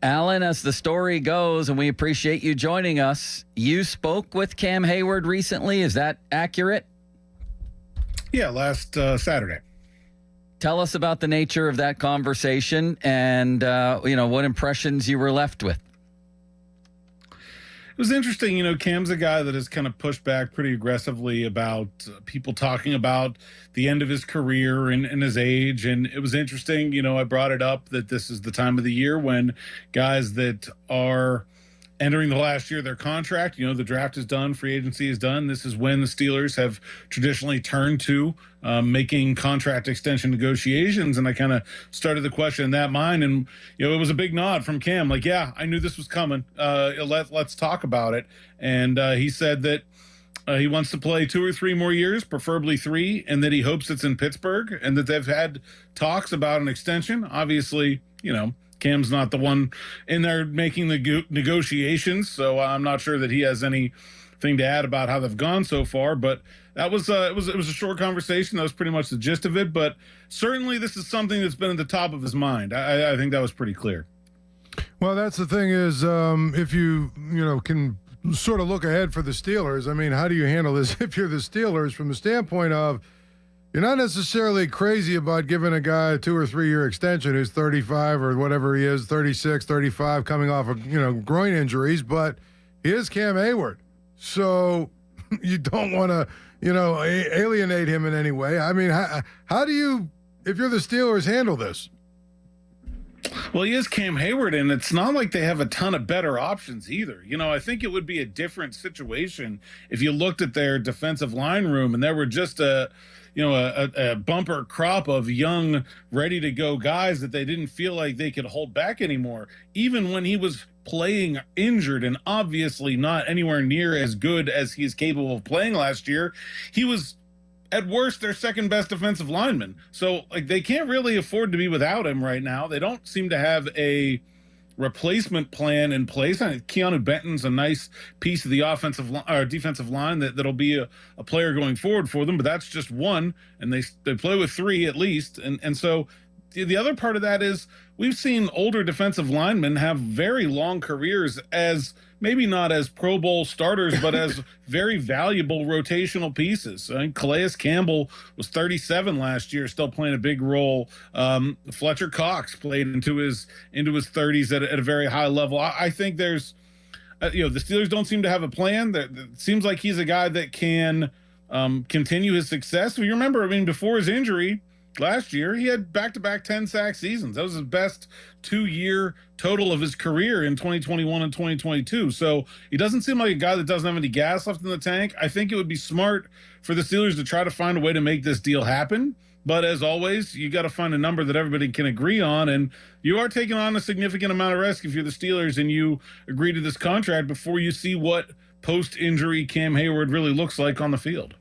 Alan, as the story goes, and we appreciate you joining us, you spoke with Cam Heyward recently. Is that accurate? Yeah, last Saturday. Tell us about the nature of that conversation and, what impressions you were left with. It was interesting. Cam's a guy that has kind of pushed back pretty aggressively about people talking about the end of his career and his age. And it was interesting. I brought it up that this is the time of the year when guys that are entering the last year of their contract, the draft is done, free agency is done. This is when the Steelers have traditionally turned to making contract extension negotiations. And I kind of started the question in that mind. And, it was a big nod from Cam. Like, yeah, I knew this was coming. Let's talk about it. And he said that he wants to play 2 or 3 more years, preferably 3, and that he hopes it's in Pittsburgh and that they've had talks about an extension. Obviously, Cam's not the one in there making the negotiations, so I'm not sure that he has anything to add about how they've gone so far. But that was it was a short conversation. That was pretty much the gist of it. But certainly, this is something that's been at the top of his mind. I think that was pretty clear. Well, that's the thing is, if you can sort of look ahead for the Steelers. I mean, how do you handle this if you're the Steelers from the standpoint of? You're not necessarily crazy about giving a guy a 2 or 3 year extension who's 35 or whatever he is, 36, 35, coming off of, groin injuries, but he is Cam Heyward. So you don't want to, alienate him in any way. I mean, how do you, if you're the Steelers, handle this? Well, he is Cam Heyward, and it's not like they have a ton of better options either. I think it would be a different situation if you looked at their defensive line room and there were just a bumper crop of young, ready-to-go guys that they didn't feel like they could hold back anymore. Even when he was playing injured and obviously not anywhere near as good as he's capable of playing last year, he was, at worst, their second-best defensive lineman. So, they can't really afford to be without him right now. They don't seem to have a replacement plan in place. I think Keanu Benton's a nice piece of the defensive line that'll be a player going forward for them, but that's just one, and they play with 3 at least. And so the other part of that is we've seen older defensive linemen have very long careers as maybe not as Pro Bowl starters, but as very valuable rotational pieces. I think Calais Campbell was 37 last year, still playing a big role. Fletcher Cox played into his 30s at a very high level. I think there's, the Steelers don't seem to have a plan. It seems like he's a guy that can continue his success. You remember, before his injury last year, he had back-to-back 10-sack seasons. That was his best 2-year total of his career in 2021 and 2022. So he doesn't seem like a guy that doesn't have any gas left in the tank. I think it would be smart for the Steelers to try to find a way to make this deal happen. But as always, you got to find a number that everybody can agree on. And you are taking on a significant amount of risk if you're the Steelers and you agree to this contract before you see what post-injury Cam Heyward really looks like on the field.